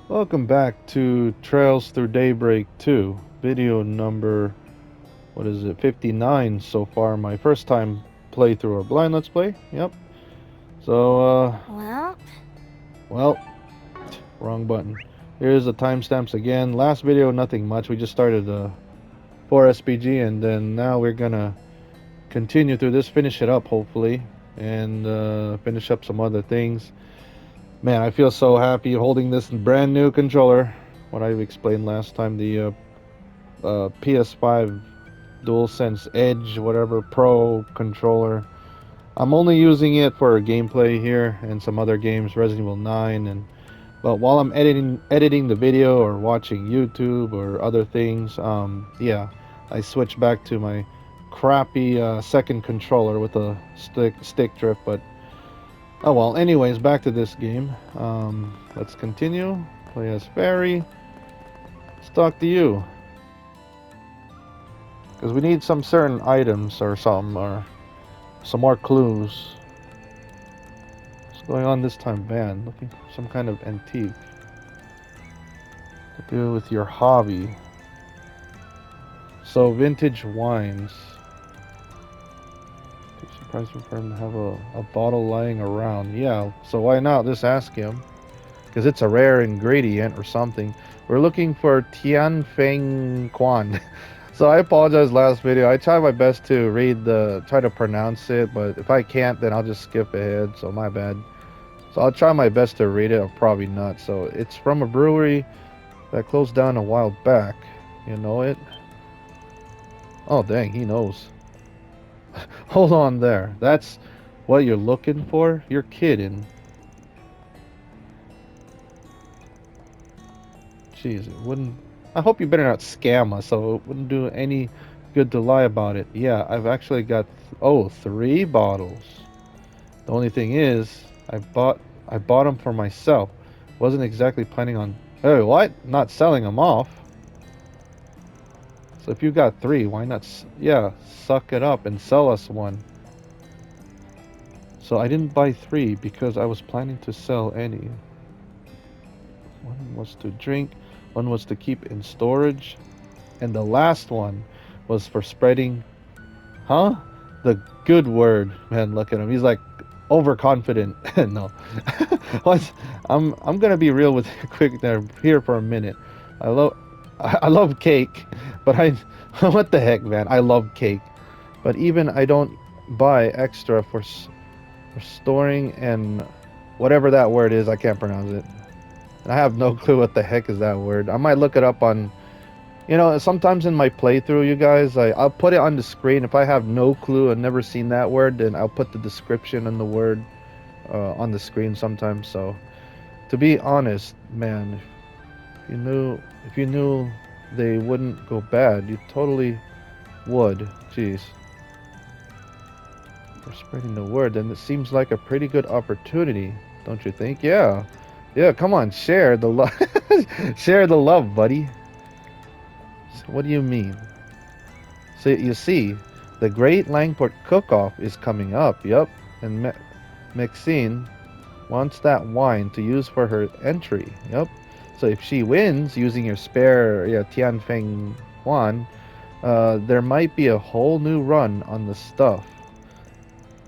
Welcome back to Trails Through Daybreak 2, video number, what is it, 59 so far. My first time playthrough or blind let's play. Yep. So, Well, well, wrong button. Here's the timestamps again. Last video, nothing much. We just started 4 SPG, and then now we're gonna continue through this, finish it up hopefully, and finish up some other things. Man, I feel so happy holding this brand new controller. What I explained last time, the PS5 DualSense Edge, whatever Pro controller. I'm only using it for gameplay here and some other games, Resident Evil 9, and but while I'm editing the video or watching YouTube or other things, yeah, I switch back to my crappy second controller with a stick drift. But oh well. Anyways, back to this game. Let's continue. Play as Fairy. Let's talk to you. Because we need some certain items or some more clues. What's going on this time, Van? Looking for some kind of antique to do with your hobby. So vintage wines. Too surprising for him to have a bottle lying around. Yeah, so why not? Just ask him. Because it's a rare ingredient or something. We're looking for Tianfeng Quan. So I apologize last video. I try my best to try to pronounce it, but if I can't, then I'll just skip ahead, so my bad. So I'll try my best to read it, or probably not. So it's from a brewery that closed down a while back. You know it? Oh dang, he knows. Hold on there. That's what you're looking for? You're kidding. Jeez, it wouldn't... I hope you better not scam us, so it wouldn't do any good to lie about it. Yeah, I've actually got, 3 bottles. The only thing is, I bought them for myself. Wasn't exactly planning on... Hey, what? Not selling them off. So if you got 3, why not... Yeah, suck it up and sell us one. So I didn't buy 3 because I was planning to sell any. One was to drink, one was to keep in storage, and the last one was for spreading... Huh? The good word. Man, look at him. He's like overconfident. No. What? I'm gonna be real with you quick there here for a minute. I love I love cake, but I what the heck, man? I love cake, but even I don't buy extra for storing and whatever that word is. I can't pronounce it. And I have no clue what the heck is that word. I might look it up on. You know, sometimes in my playthrough, you guys, I'll put it on the screen. If I have no clue and never seen that word, then I'll put the description and the word on the screen sometimes. So, to be honest, man, if you knew they wouldn't go bad, you totally would. Jeez. For spreading the word, then it seems like a pretty good opportunity, don't you think? Yeah. Yeah, come on, share the love. Share the love, buddy. What do you mean? So you see, the Great Langport Cook-Off is coming up. Yep, and Maxine wants that wine to use for her entry. Yep. So if she wins using your spare Tianfeng Yuan, there might be a whole new run on the stuff.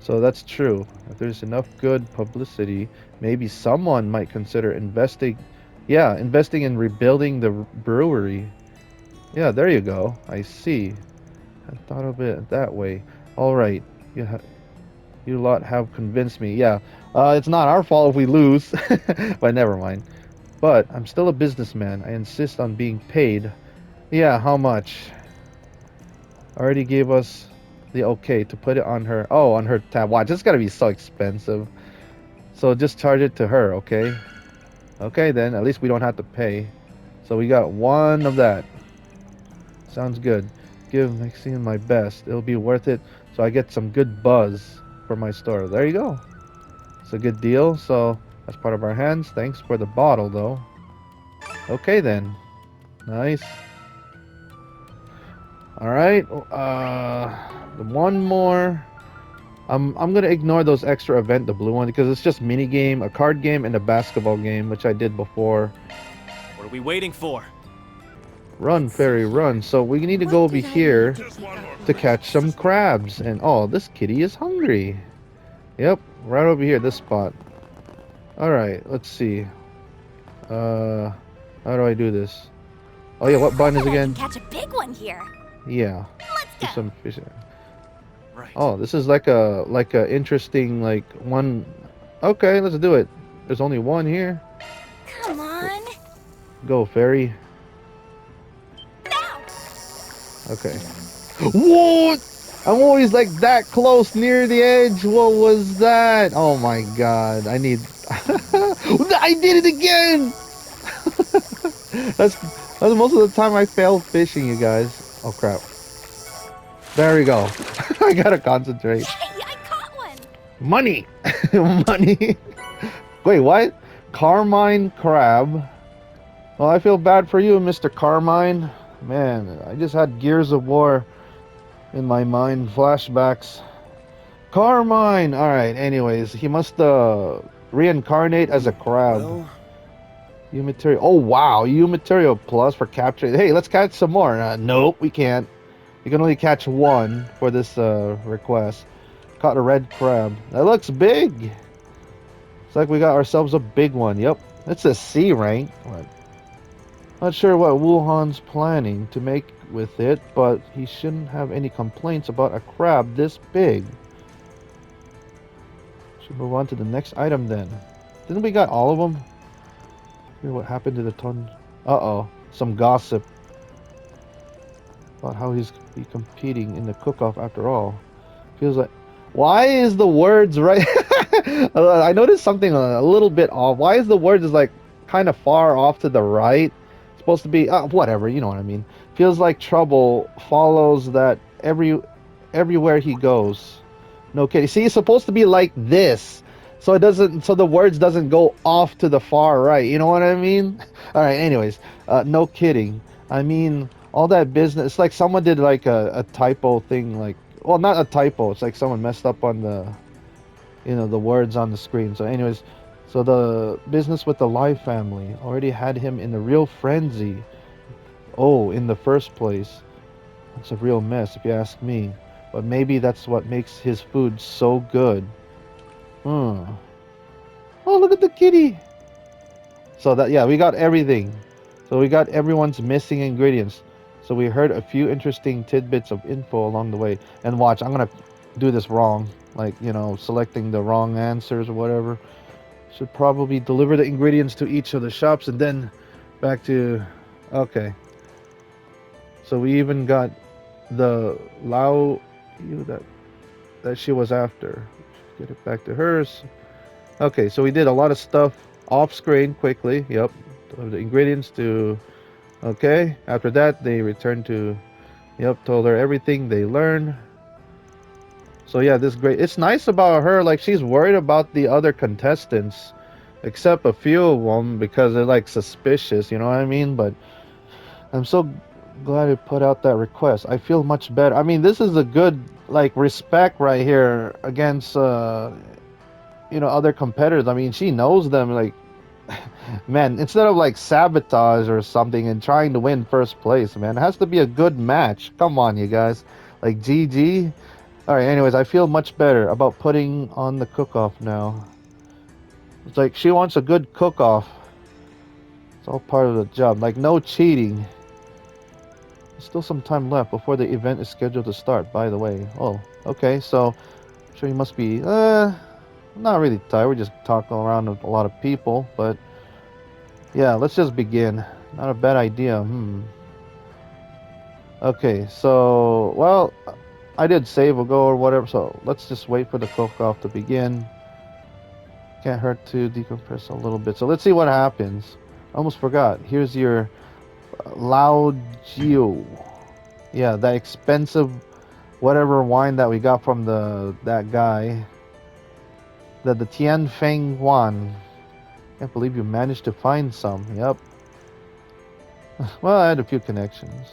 So that's true. If there's enough good publicity, maybe someone might consider investing in rebuilding the brewery. Yeah, there you go. I see. I thought of it that way. All right. You lot have convinced me. Yeah. It's not our fault if we lose. But never mind. But I'm still a businessman. I insist on being paid. Yeah, how much? Already gave us the okay to put it on her. Oh, on her tab. Watch, it's gotta be so expensive. So just charge it to her, okay? Okay, then. At least we don't have to pay. So we got 1 of that. Sounds good. Give Maxine my best. It'll be worth it so I get some good buzz for my store. There you go. It's a good deal. So that's part of our hands. Thanks for the bottle, though. Okay, then. Nice. Alright. One more. I'm gonna ignore those extra event, the blue one, because it's just mini game, a card game, and a basketball game, which I did before. we waiting for? Run, fairy, run. So we need to go over here to catch some crabs. And oh, this kitty is hungry. Yep, right over here, this spot. Alright, let's see. How do I do this? Oh yeah, what button is again? Catch a big one here. Yeah. Let's Do go. some fishing. Right. Oh, this is like a interesting one. Okay, let's do it. There's only one here. Come on. Go, fairy. Now. Okay. What? I'm always like that close near the edge. What was that? Oh my god. I need... I did it again! That's most of the time I fail fishing, you guys. Oh crap. There we go. I gotta concentrate. Hey, I caught one. Money! Money! Wait, what? Carmine crab. Well, I feel bad for you, Mr. Carmine. Man, I just had Gears of War in my mind. Flashbacks. Carmine! Alright, anyways, he must reincarnate as a crab. Well, U material. Oh, wow. U material plus for capturing. Hey, let's catch some more. Nope, we can't. You can only catch one for this request. Caught a red crab. That looks big. It's like we got ourselves a big one. Yep. It's a C rank. Not sure what Wuhan's planning to make with it, but he shouldn't have any complaints about a crab this big. Should move on to the next item then. Didn't we got all of them? Hear what happened to the ton. Uh-oh. Some gossip about how he's competing in the cook-off after all. Feels like... Why is the words right... I noticed something a little bit off. Why is the words is like kind of far off to the right? It's supposed to be... whatever, you know what I mean. Feels like trouble follows that everywhere he goes. No kidding. See, it's supposed to be like this. So it doesn't, so the words doesn't go off to the far right. You know what I mean? All right. Anyways, no kidding. I mean, all that business. It's like someone did like a typo thing. Like, well, not a typo. It's like someone messed up on the, the words on the screen. So, anyways, so the business with the Live family already had him in a real frenzy. Oh, in the first place, it's a real mess if you ask me. But maybe that's what makes his food so good. Oh, look at the kitty. So that, yeah, we got everything. So we got everyone's missing ingredients. So we heard a few interesting tidbits of info along the way. And watch, I'm gonna do this wrong, like, selecting the wrong answers or whatever. Should probably deliver the ingredients to each of the shops and then back to... Okay. So we even got the Lao that she was after. Get it back to hers. Okay, so we did a lot of stuff off screen quickly. Yep. The ingredients to... Okay. After that, they returned to... Yep, told her everything they learned. So yeah, this great... It's nice about her, like, she's worried about the other contestants. Except a few of them, because they're, like, suspicious, you know what I mean? But I'm so glad it put out that request. I feel much better. I mean, this is a good, like, respect right here against other competitors. I mean, she knows them. Like, man, instead of like sabotage or something and trying to win first place, man, it has to be a good match. Come on, you guys. Like, GG. All right, anyways, I feel much better about putting on the cook-off now. It's like she wants a good cook-off. It's all part of the job. Like, no cheating. There's still some time left before the event is scheduled to start, by the way. Oh, okay, so I'm sure you must be not really tired. We're just talking around with a lot of people, but yeah, let's just begin. Not a bad idea. Okay, so, well, I did save or go or whatever, so let's just wait for the cook-off to begin. Can't hurt to decompress a little bit. So let's see what happens. I almost forgot. Here's your Lao Gio. Yeah, that expensive whatever wine that we got from that guy. The Tian Feng Wan. Can't believe you managed to find some. Yep. Well, I had a few connections.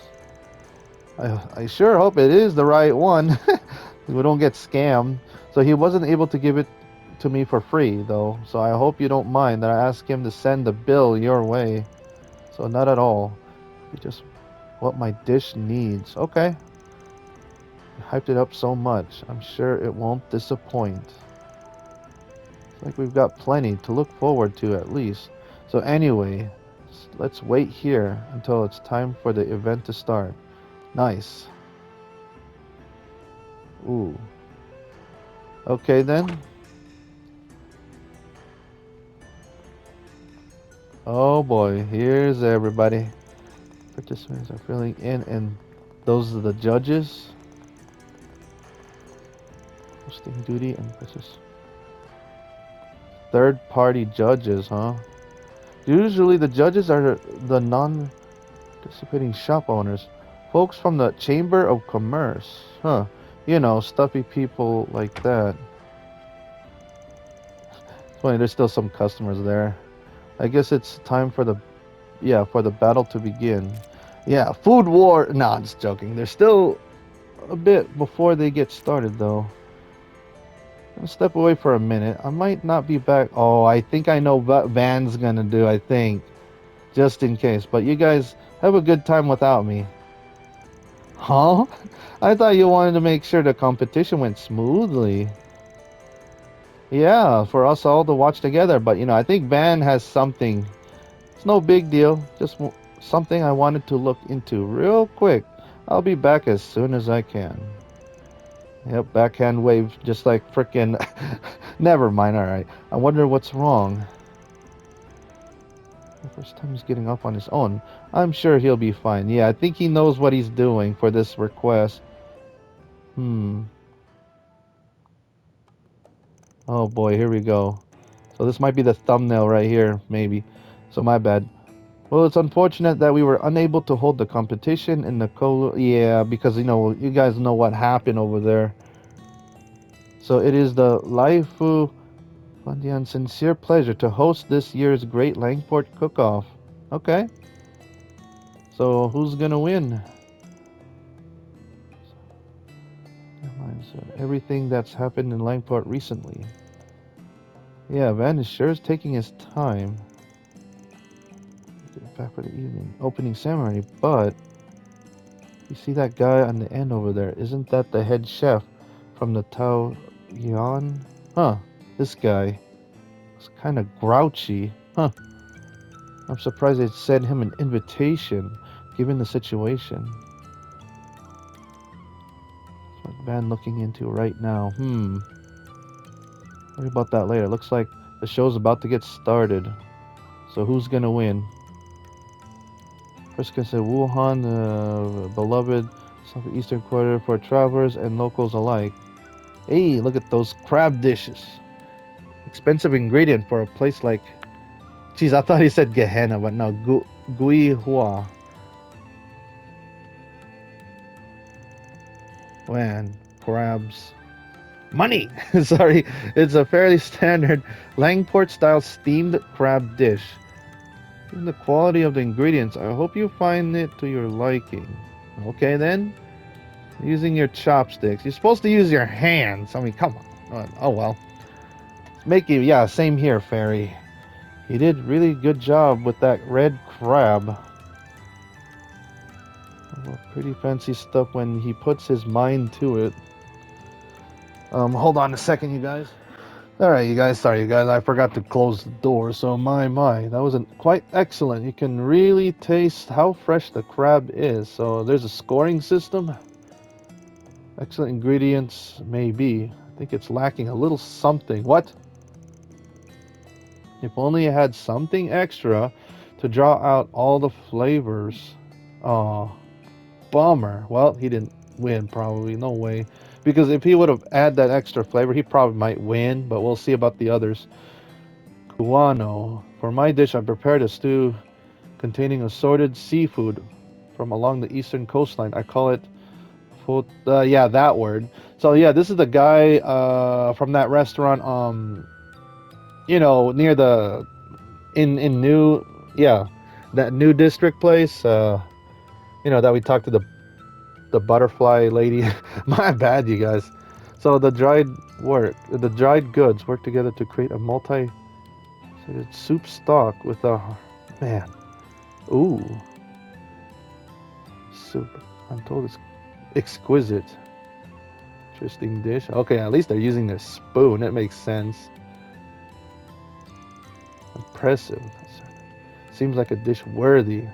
I sure hope it is the right one. We don't get scammed. So he wasn't able to give it to me for free, though. So I hope you don't mind that I asked him to send the bill your way. So not at all. Just what my dish needs. Okay. I hyped it up so much. I'm sure it won't disappoint. It's like we've got plenty to look forward to at least. So anyway, let's wait here until it's time for the event to start. Nice. Ooh. Okay then. Oh boy, here's everybody. Participants are filling in, and those are the judges. Hosting duty and purchase. Third-party judges, huh? Usually the judges are the non-participating shop owners. Folks from the Chamber of Commerce. Huh. You know, stuffy people like that. It's funny, there's still some customers there. I guess it's time for the battle to begin. Yeah, food war. No, I'm just joking. There's still a bit before they get started, though. I'll step away for a minute. I might not be back. Oh, I think I know what Van's gonna do, I think. Just in case. But you guys have a good time without me. Huh? I thought you wanted to make sure the competition went smoothly. Yeah, for us all to watch together. But, I think Van has something. It's no big deal. Just something I wanted to look into real quick. I'll be back as soon as I can. Yep, backhand wave, just like frickin'. Never mind, alright. I wonder what's wrong. The first time he's getting up on his own. I'm sure he'll be fine. Yeah, I think he knows what he's doing for this request. Oh boy, here we go. So this might be the thumbnail right here, maybe. So my bad. Well, it's unfortunate that we were unable to hold the competition in the Yeah, because, you guys know what happened over there. So it is the Laifu Fundian's sincere pleasure to host this year's great Langport Cook-Off. Okay. So who's gonna win? So everything that's happened in Langport recently. Yeah, Van is sure is taking his time. Back for the evening. Opening ceremony, but you see that guy on the end over there? Isn't that the head chef from the Tao Yuan? Huh, this guy is kind of grouchy. Huh. I'm surprised they sent him an invitation, given the situation. What's Van looking into right now? Worry about that later. Looks like the show's about to get started. So who's gonna win? First, can say Wuhan, beloved southeastern quarter for travelers and locals alike. Hey, look at those crab dishes. Expensive ingredient for a place like... Geez, I thought he said Gehenna, but no, Gui Hua. Man, crabs. Money! Sorry, it's a fairly standard Langport-style steamed crab dish. Given the quality of the ingredients, I hope you find it to your liking. Okay then? Using your chopsticks. You're supposed to use your hands. I mean, come on. Oh well. Make you, yeah, same here, Fairy. You did really good job with that red crab. Well, pretty fancy stuff when he puts his mind to it. Hold on a second, you guys. Alright, you guys, sorry, you guys, I forgot to close the door, so my, that wasn't quite excellent. You can really taste how fresh the crab is. So there's a scoring system. Excellent ingredients, maybe. I think it's lacking a little something. What? If only it had something extra to draw out all the flavors. Oh, bummer. Well, he didn't win, probably. No way. Because if he would have added that extra flavor, he probably might win, but we'll see about the others. Guano. For my dish, I prepared a stew containing assorted seafood from along the eastern coastline. I call it... yeah, that word. So, yeah, this is the guy from that restaurant, near the... In New... Yeah, that New District place, that we talked to the butterfly lady. My bad, you guys. So the dried goods work together to create a soup stock with a... Man. Ooh. Soup. I'm told it's exquisite. Interesting dish. Okay, at least they're using their spoon. It makes sense. Impressive. Seems like a dish worthy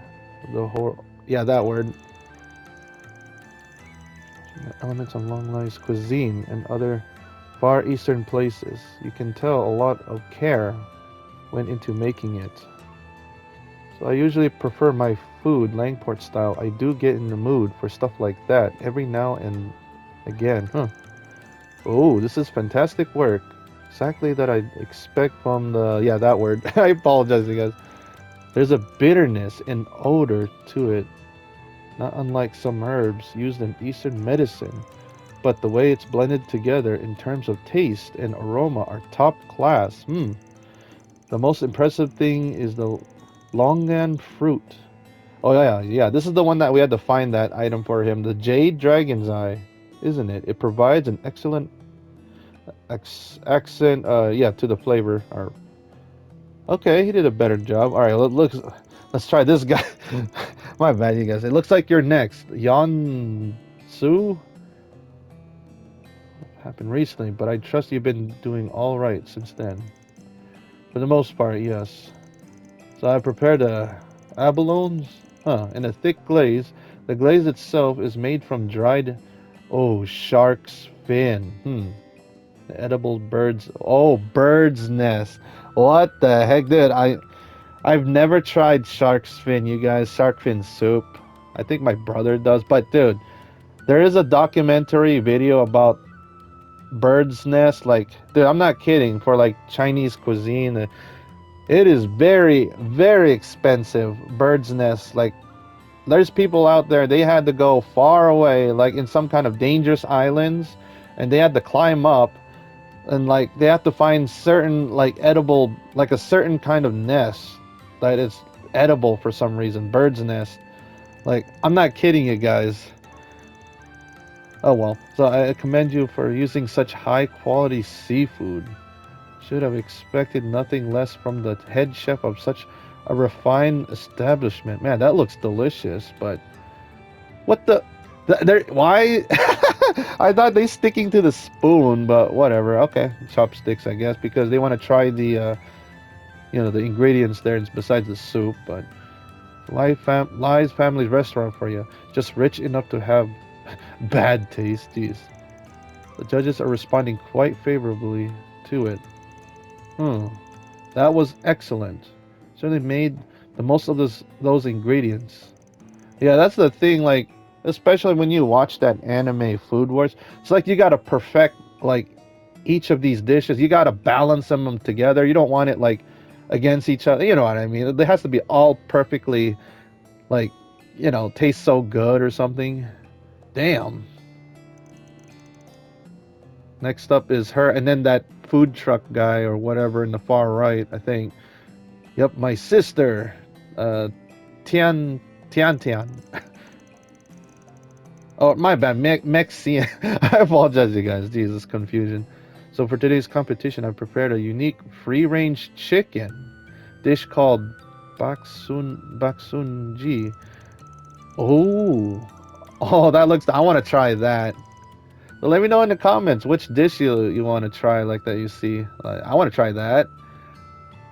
of the whole. Yeah, that word. Elements of long life's cuisine and other Far Eastern places. You can tell a lot of care went into making it. So I usually prefer my food Langport style. I do get in the mood for stuff like that every now and again. Huh. Oh, this is fantastic work. Exactly that I expect from the... Yeah, that word. I apologize, you guys. There's a bitterness and odor to it. Not unlike some herbs used in Eastern medicine. But the way it's blended together in terms of taste and aroma are top class. The most impressive thing is the longan fruit. Oh yeah. This is the one that we had to find that item for him. The jade dragon's eye, isn't it? It provides an excellent accent. Yeah, to the flavor. Okay, he did a better job. All right, let's try this guy. My bad, you guys. It looks like you're next. Yon Su. Happened recently, but I trust you've been doing all right since then. For the most part, yes. So I prepared abalones, in a thick glaze. The glaze itself is made from dried, shark's fin. The edible birds. Oh, bird's nest. What the heck, dude? I've never tried shark's fin, you guys. Shark fin soup. I think my brother does, but dude, there is a documentary video about bird's nest. Like, dude, I'm not kidding. For like Chinese cuisine, it is very, very expensive. Bird's nest. Like, there's people out there, they had to go far away, like in some kind of dangerous islands, and they had to climb up, and like they have to find certain like edible, like a certain kind of nest that is edible for some reason. Bird's nest. Like, I'm not kidding you guys. Oh well. So I commend you for using such high quality seafood. Should have expected nothing less from the head chef of such a refined establishment. Man, that looks delicious, but what the... Why? I thought they sticking to the spoon, but whatever. Okay, chopsticks, I guess, because they want to try the, the ingredients there besides the soup. But Lies Family's restaurant for you, just rich enough to have bad taste. Jeez, the judges are responding quite favorably to it. That was excellent. Certainly made the most of those ingredients. Yeah, that's the thing, like, especially when you watch that anime Food Wars, it's like you gotta perfect, like, each of these dishes. You gotta balance them together. You don't want it, like, against each other. You know what I mean? It has to be all perfectly, like, taste so good or something. Damn. Next up is her, and then that food truck guy or whatever in the far right, I think. Yep, my sister, Tian. Oh, my bad, Mexian. I apologize, you guys. Jesus, confusion. So for today's competition, I've prepared a unique free-range chicken dish called baksunji. Oh, that looks. I want to try that. So let me know in the comments which dish you want to try, like that you see. I want to try that.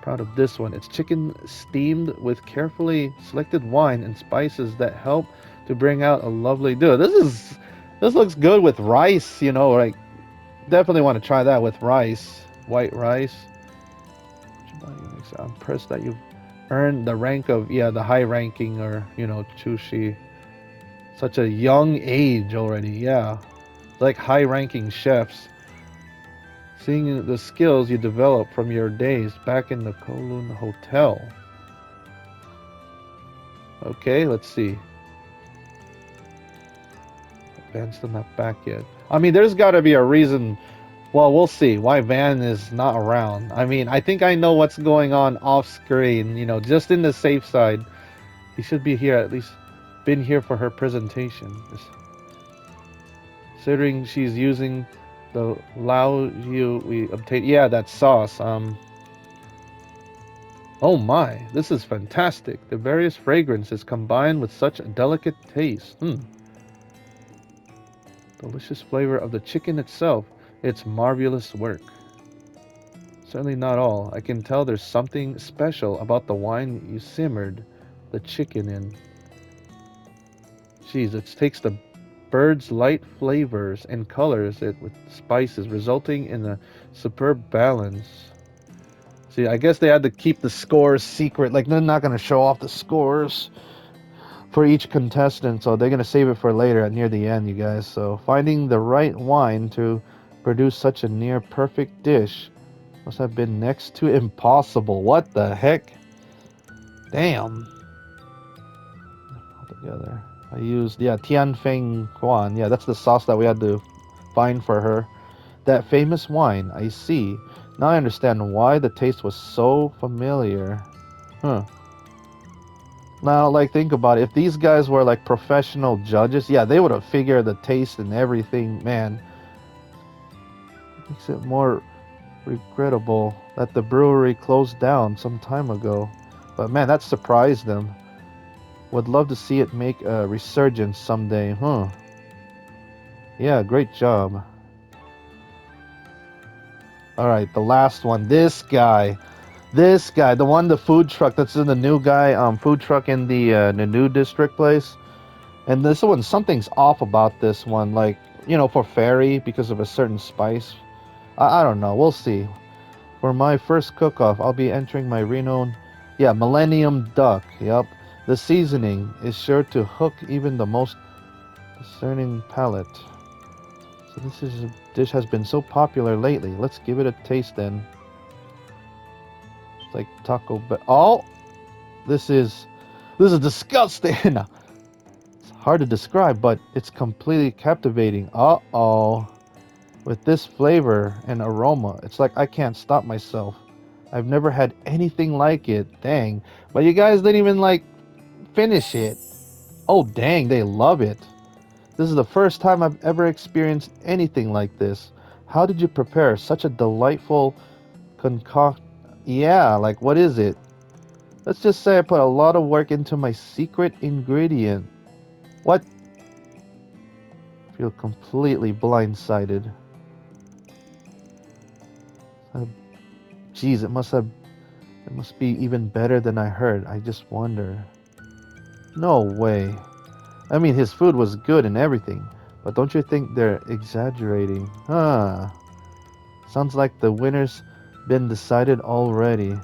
Proud of this one. It's chicken steamed with carefully selected wine and spices that help to bring out a lovely... Dude, this looks good with rice, like, definitely want to try that with rice. White rice. I'm impressed that you've earned the rank of, the high ranking, or, Chushi. Such a young age already, yeah. Like high ranking chefs. Seeing the skills you develop from your days back in the Kowloon Hotel. Okay, let's see. Van's still not back yet. I mean, there's got to be a reason. Well, we'll see why Van is not around. I mean, I think I know what's going on off screen. Just in the safe side. He should be here, at least been here for her presentation. Considering she's using the Lao Yu we obtained. Yeah, that sauce. Oh my, this is fantastic. The various fragrances combined with such a delicate taste. Delicious flavor of the chicken itself. It's marvelous work. Certainly not all. I can tell there's something special about the wine you simmered the chicken in. Jeez, it takes the bird's light flavors and colors it with spices, resulting in a superb balance. See, I guess they had to keep the scores secret. Like, they're not going to show off the scores for each contestant, so they're going to save it for later near the end, you guys. So, finding the right wine to produce such a near perfect dish must have been next to impossible. What the heck? Damn. All together. I used, yeah, Tianfeng Huan. Yeah, that's the sauce that we had to find for her. That famous wine, I see. Now I understand why the taste was so familiar. Huh. Now, like, think about it. If these guys were, like, professional judges, yeah, they would have figured the taste and everything. Man, makes it more regrettable that the brewery closed down some time ago. But, man, that surprised them. Would love to see it make a resurgence someday, huh? Yeah, great job. Alright, the last one. This guy, the food truck that's in the new guy, food truck in the new district place. And this one, something's off about this one, like, you know, for Fairy, because of a certain spice. I don't know, we'll see. For my first cook-off, I'll be entering my renowned, yeah, Millennium Duck, yep. The seasoning is sure to hook even the most discerning palate. So this dish has been so popular lately. Let's give it a taste then. It's like Taco Bell. Oh, this is disgusting. It's hard to describe, but it's completely captivating. Uh-oh. With this flavor and aroma, it's like I can't stop myself. I've never had anything like it. Dang. But you guys didn't even, like, finish it. Oh, dang, they love it. This is the first time I've ever experienced anything like this. How did you prepare such a delightful concoction? Yeah, like, what is it? Let's just say I put a lot of work into my secret ingredient. What? I feel completely blindsided. Geez, it must be even better than I heard. I just wonder. No way. I mean, his food was good and everything, but don't you think they're exaggerating? Huh. Sounds like the winner's been decided already.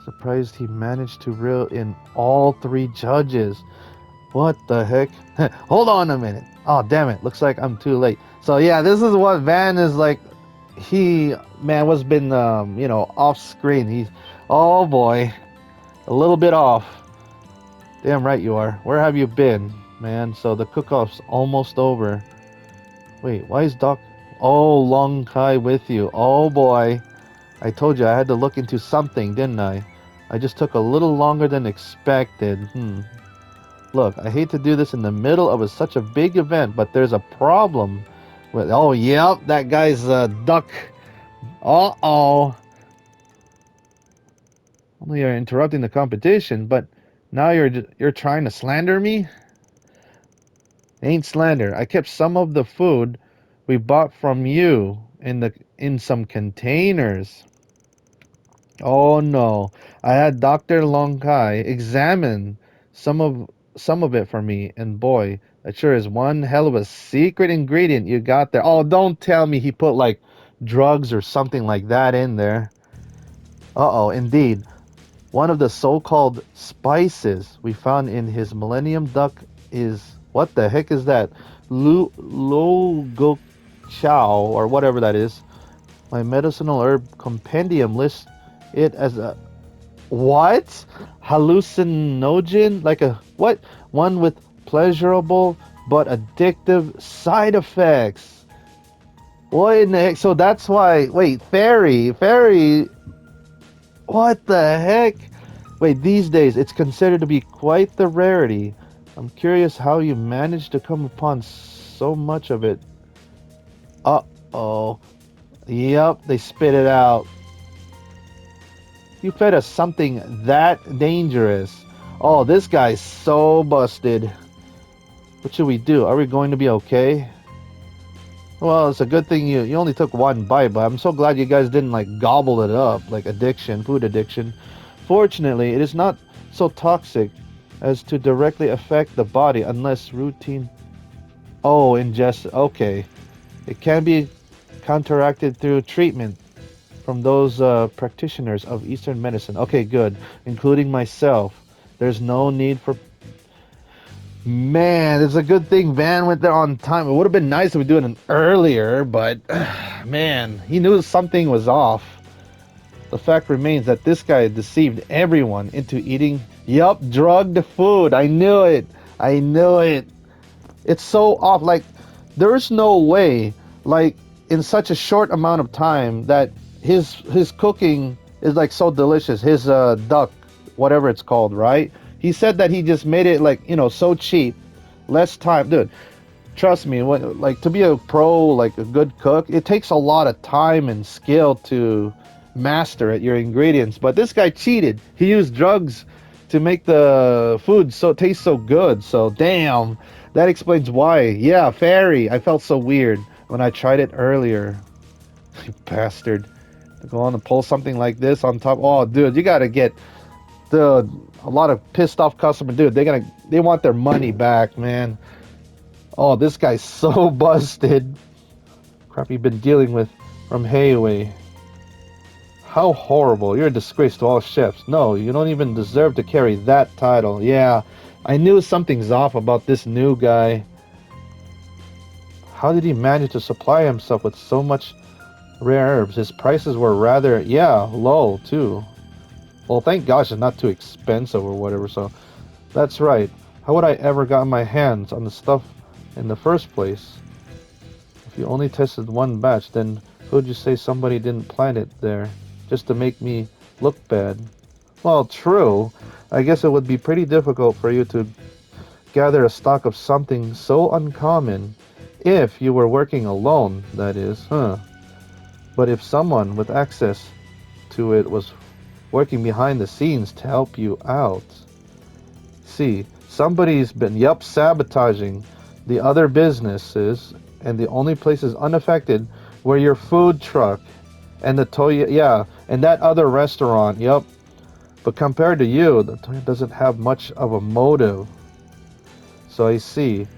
Surprised he managed to reel in all three judges. What the heck? Hold on a minute. Oh, damn it. Looks like I'm too late. So, yeah, this is what Van is like. He, man, was been, you know, off screen. He's, oh boy, a little bit off. Damn right you are. Where have you been, man? So the cook-off's almost over. Wait, why is Doc... Oh, Long Kai with you. Oh boy. I told you I had to look into something, didn't I? I just took a little longer than expected. Look, I hate to do this in the middle of such a big event, but there's a problem with... Oh, yep, that guy's duck. Uh-oh. Only you're interrupting the competition, but now you're trying to slander me? Ain't slander. I kept some of the food we bought from you in some containers. Oh no. I had Dr. Longkai examine some of it for me, and boy, that sure is one hell of a secret ingredient you got there. Oh, don't tell me he put like drugs or something like that in there. Uh-oh, indeed. One of the so-called spices we found in his Millennium Duck is... What the heck is that? Lo Chow, or whatever that is. My medicinal herb compendium lists it as a... What? Hallucinogen? Like a... What? One with pleasurable but addictive side effects. What in the heck? So that's why... Wait, Fairy... What the heck? Wait, these days it's considered to be quite the rarity. I'm curious how you managed to come upon so much of it. Uh-oh. Yep, they spit it out. You fed us something that dangerous. Oh, this guy's so busted. What should we do? Are we going to be okay? Well, it's a good thing you only took one bite, but I'm so glad you guys didn't like gobble it up like addiction, food addiction. Fortunately, it is not so toxic as to directly affect the body unless routine. Oh, ingest. Okay. It can be counteracted through treatment from those practitioners of Eastern medicine. Okay, good. Including myself. There's no need for. Man, it's a good thing Van went there on time. It would have been nice if we do it earlier, but man, he knew something was off. The fact remains that this guy deceived everyone into eating, yup, drugged food. I knew it. I knew it. It's so off. Like, there's no way, like, in such a short amount of time that his cooking is like so delicious. His duck, whatever it's called, right? He said that he just made it like, so cheap, less time, dude. Trust me, like to be a pro, like a good cook, it takes a lot of time and skill to master it, your ingredients. But this guy cheated. He used drugs to make the food so taste so good. So damn, that explains why. Yeah, fairy. I felt so weird when I tried it earlier. You bastard. To go on and pull something like this on top. Oh, dude, you gotta get a lot of pissed off customer. Dude, they want their money back, man. Oh, this guy's so busted. Crap you've been dealing with from Hayway. How horrible. You're a disgrace to all chefs. No, you don't even deserve to carry that title. Yeah, I knew something's off about this new guy. How did he manage to supply himself with so much rare herbs? His prices were rather, low too. Well, thank gosh it's not too expensive or whatever, so that's right. How would I ever got my hands on the stuff in the first place? If you only tested one batch, then who'd you say somebody didn't plant it there just to make me look bad? Well, true. I guess it would be pretty difficult for you to gather a stock of something so uncommon if you were working alone, that is, huh? But if someone with access to it was working behind the scenes to help you out. See, somebody's been, sabotaging the other businesses, and the only places unaffected were your food truck and the Toya, and that other restaurant, But compared to you, the Toya doesn't have much of a motive. So I see.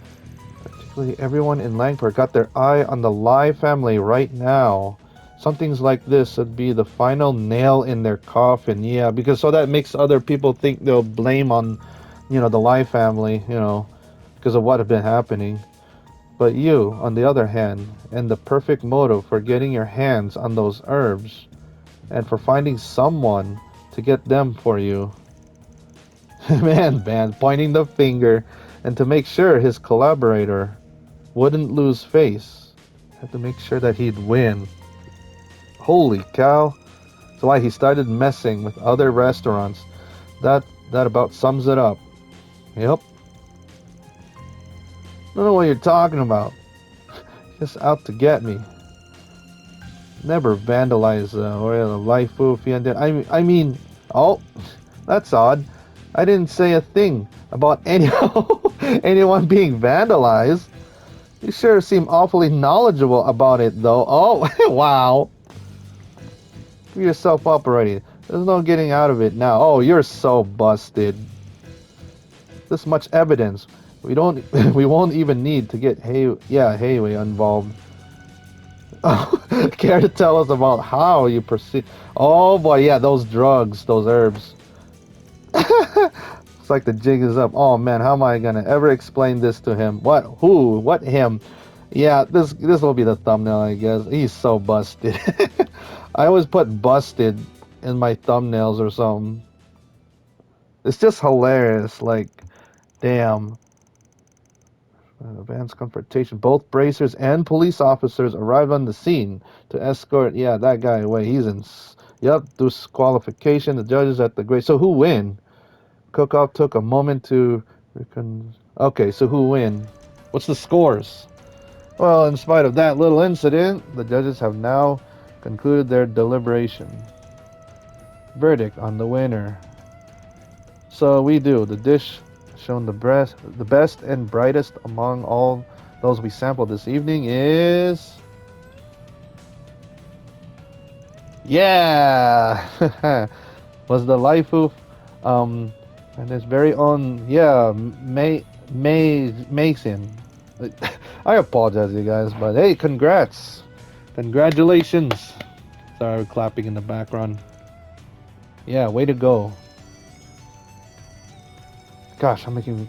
Particularly everyone in Langport got their eye on the Lai family right now. Something like this would be the final nail in their coffin, because so that makes other people think they'll blame on, the Lai family, because of what had been happening. But you, on the other hand, and the perfect motive for getting your hands on those herbs, and for finding someone to get them for you. Man, pointing the finger, and to make sure his collaborator wouldn't lose face, had to make sure that he'd win. Holy cow. That's why he started messing with other restaurants. That about sums it up. Yep. Don't know what you're talking about. Just out to get me. Never vandalize or Laifu Fiende. I mean, oh, that's odd. I didn't say a thing about anyone being vandalized. You sure seem awfully knowledgeable about it, though. Oh, wow. Give yourself up already. There's no getting out of it now. Oh, you're so busted. This much evidence. We won't even need to get Hayway involved. Oh, care to tell us about how you proceed? Oh boy, yeah, those drugs, those herbs. It's like the jig is up. Oh man, how am I gonna ever explain this to him? What? Who? What? Him? Yeah, this will be the thumbnail, I guess. He's so busted. I always put busted in my thumbnails or something. It's just hilarious. Like, damn. Advanced confrontation. Both bracers and police officers arrive on the scene to escort, that guy away. He's in, disqualification. The judges at the grade. So who win? Cook-Off took a moment to okay, so who win? What's the scores? Well, in spite of that little incident, the judges have now concluded their deliberation. verdict on the winner. So we do. The dish shown the best and brightest among all those we sampled this evening is... Yeah! Was the Laifu, and his very own, yeah, Mason. I apologize, you guys, but hey, congrats! Congratulations! Sorry, we're clapping in the background. Yeah, way to go. Gosh, I'm making...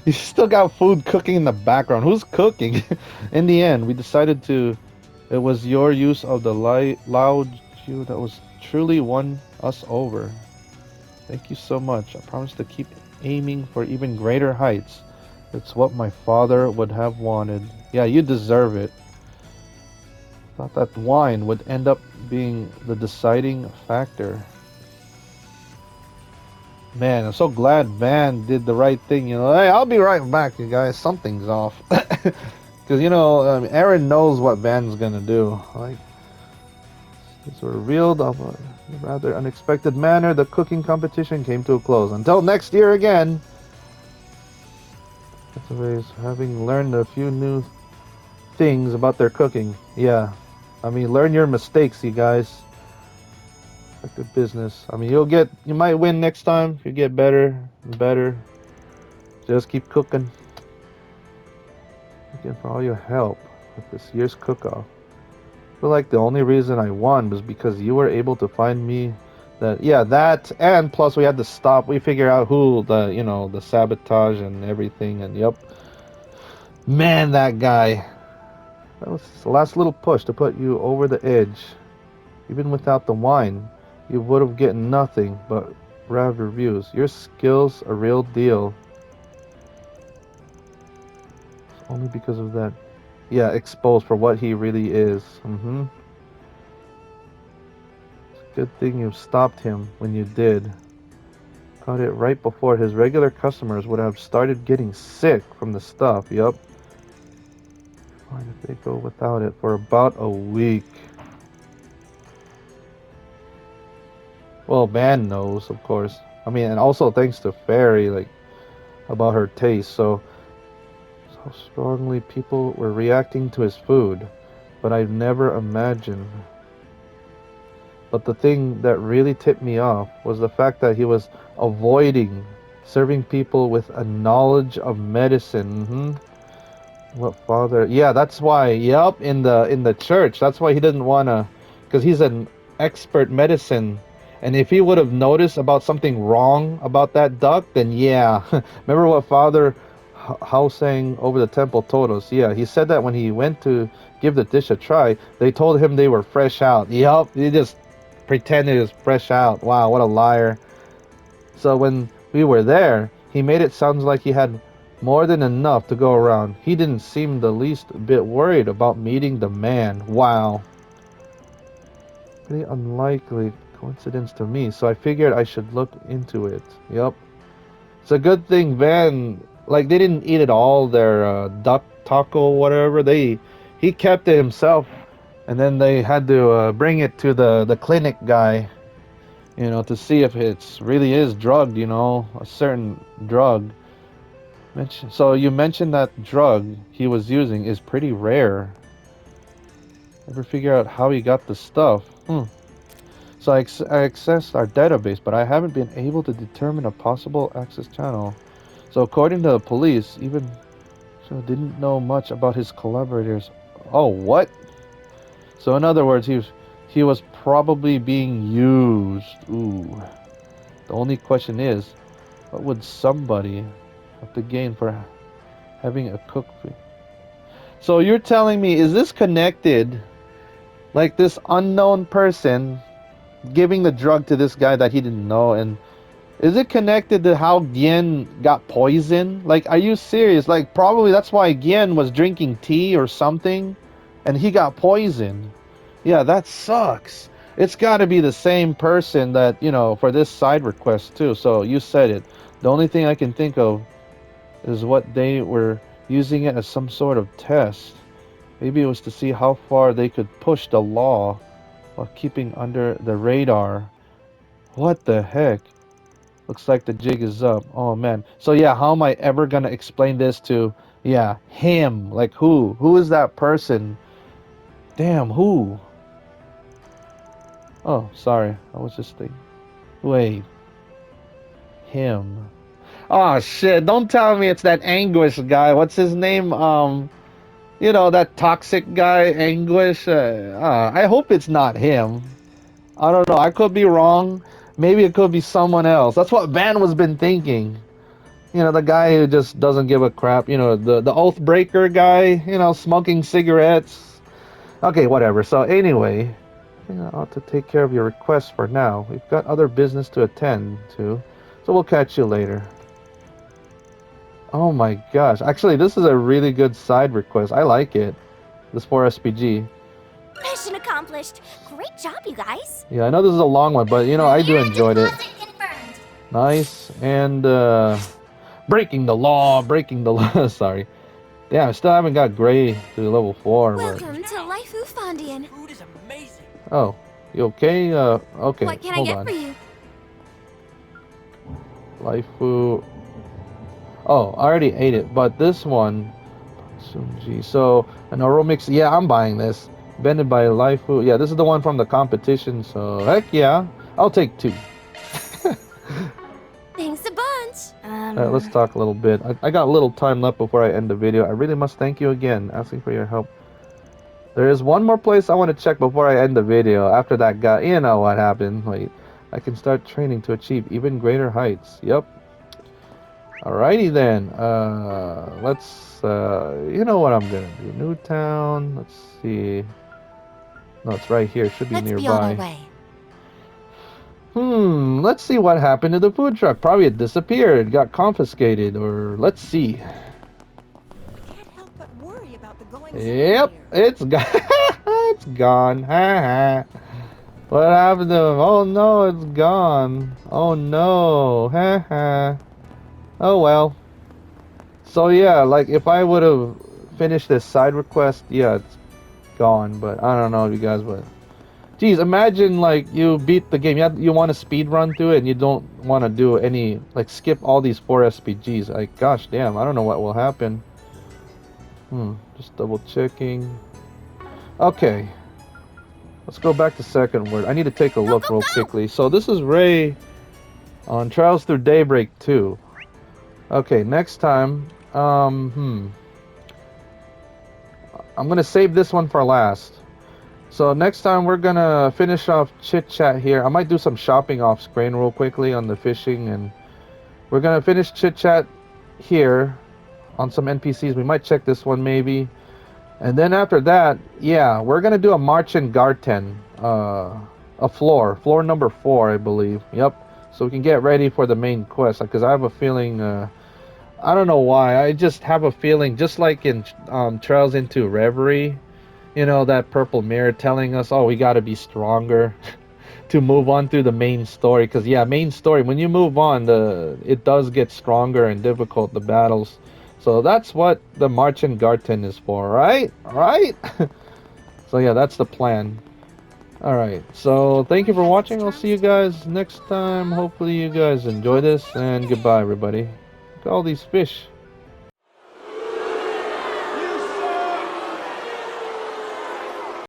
You still got food cooking in the background. Who's cooking? In the end, we decided to... It was your use of the loud cue that was truly won us over. Thank you so much. I promise to keep aiming for even greater heights. It's what my father would have wanted. Yeah, you deserve it. Thought that wine would end up being the deciding factor. Man, I'm so glad Van did the right thing. You know, hey, I'll be right back, you guys. Something's off. Because, you know, Aaron knows what Van's gonna do. Like, it's revealed of a rather unexpected manner. The cooking competition came to a close. Until next year again. Anyways, having learned a few new things about their cooking. Yeah, I mean, learn your mistakes, you guys. Like good business. I mean, you might win next time if you get better and better. Just keep cooking. Thank you for all your help with this year's cook-off. I feel like the only reason I won was because you were able to find me that, and plus we had to stop. We figure out who the sabotage and everything, and yep. Man, that guy. That was the last little push to put you over the edge. Even without the wine, you would have gotten nothing but rave reviews. Your skills a real deal. It's only because of that. Yeah, exposed for what he really is. It's a good thing you stopped him when you did. Caught it right before his regular customers would have started getting sick from the stuff. Yup. Fine if they go without it for about a week. Well, Van knows, of course. I mean, and also thanks to Fairy, like, about her taste. So strongly people were reacting to his food. But I've never imagined. But the thing that really tipped me off was the fact that he was avoiding serving people with a knowledge of medicine. What father? Yeah, that's why. Yep, in the church. That's why he didn't want to, because he's an expert medicine. And if he would have noticed about something wrong about that duck, then yeah. Remember what Father Haosang over the temple told us? Yeah, he said that when he went to give the dish a try, they told him they were fresh out. Yup, he just pretended it was fresh out. Wow, what a liar. So when we were there, he made it sound like he had more than enough to go around. He didn't seem the least bit worried about meeting the man. Wow. Pretty unlikely coincidence to me, so I figured I should look into it. Yep. It's a good thing Van, like, they didn't eat it all, their duck taco, whatever. He kept it himself, and then they had to bring it to the clinic guy, to see if it's really is drugged, a certain drug. So you mentioned that drug he was using is pretty rare. Ever figure out how he got the stuff? So I accessed our database, but I haven't been able to determine a possible access channel. So according to the police, even so didn't know much about his collaborators. Oh, what? So in other words, he was probably being used. Ooh. The only question is, what would somebody have to gain for having a cook? So you're telling me, is this connected? Like this unknown person giving the drug to this guy that he didn't know, and is it connected to how Gien got poisoned? Like, are you serious? Like, probably that's why Gien was drinking tea or something, and he got poisoned. Yeah, that sucks. It's got to be the same person that, for this side request too. So you said it. The only thing I can think of is what they were using it as some sort of test. Maybe it was to see how far they could push the law while keeping under the radar. What the heck? Looks like the jig is up. Oh man. So yeah, how am I ever gonna explain this to, yeah, him? Like who? Who is that person? Damn, who? Oh, sorry. I was just thinking. Wait. Him. Oh shit, don't tell me it's that Anguish guy. What's his name? You know, that toxic guy, Anguish. I hope it's not him. I don't know. I could be wrong. Maybe it could be someone else. That's what Van was been thinking. You know, the guy who just doesn't give a crap. You know, the oath breaker guy. You know, smoking cigarettes. Okay, whatever. So anyway, I think I ought to take care of your request for now. We've got other business to attend to, so we'll catch you later. Oh my gosh. Actually, this is a really good side request. I like it. This 4SPG. Mission accomplished. Great job, you guys. Yeah, I know this is a long one, but you know, I do enjoyed it. Confirmed. Nice. And breaking the law, breaking the law. Sorry. Damn, I still haven't got Gray to level 4, but Welcome to Laifu Fondian. Food is amazing. oh, you okay? Okay. What can I Hold get on. for you? Laifu. Oh, I already ate it, but this one, Sunji. So an Oromix. Yeah, I'm buying this. Bended by Laifu. Yeah, this is the one from the competition. So heck yeah, I'll take 2. Thanks a bunch. Alright, let's talk a little bit. I got a little time left before I end the video. I really must thank you again, asking for your help. There is one more place I want to check before I end the video. After that guy, you know what happened. Wait, I can start training to achieve even greater heights. Yep. Alrighty then. Let's. You know what I'm gonna do? Newtown. Let's see. No, it's right here. It should be Let's nearby. be on our way. Let's see what happened to the food truck. Probably it disappeared, got confiscated, or let's see. Can't help but worry about the goings Yep, here. it's gone. It's gone. Ha ha. What happened to him? Oh no, it's gone. Oh no. Ha ha. Oh well. So yeah, like if I would have finished this side request, yeah, it's gone. But I don't know if you guys would. Geez, imagine like you beat the game. You want to speed run through it, and you don't want to do any like skip all these 4 SPGs. Like, gosh damn, I don't know what will happen. Just double checking. Okay, let's go back to second word. I need to take a look real quickly. So this is Ray on Trials Through Daybreak 2. Okay, next time. I'm gonna save this one for last. So next time we're gonna finish off chit chat here. I might do some shopping off screen real quickly on the fishing, and we're gonna finish chit chat here on some NPCs. We might check this one maybe, and then after that, yeah, we're gonna do a March in Garten, a floor number 4, I believe. Yep. So we can get ready for the main quest, because I have a feeling. I don't know why. I just have a feeling, just like in Trails into Reverie. You know, that purple mirror telling us, oh, we got to be stronger to move on through the main story. Because, yeah, main story, when you move on, it does get stronger and difficult, the battles. So that's what the March in Garten is for, right? Right? So, yeah, that's the plan. Alright, so thank you for watching. I'll see you guys next time. Hopefully you guys enjoy this, and goodbye, everybody. Look at all these fish.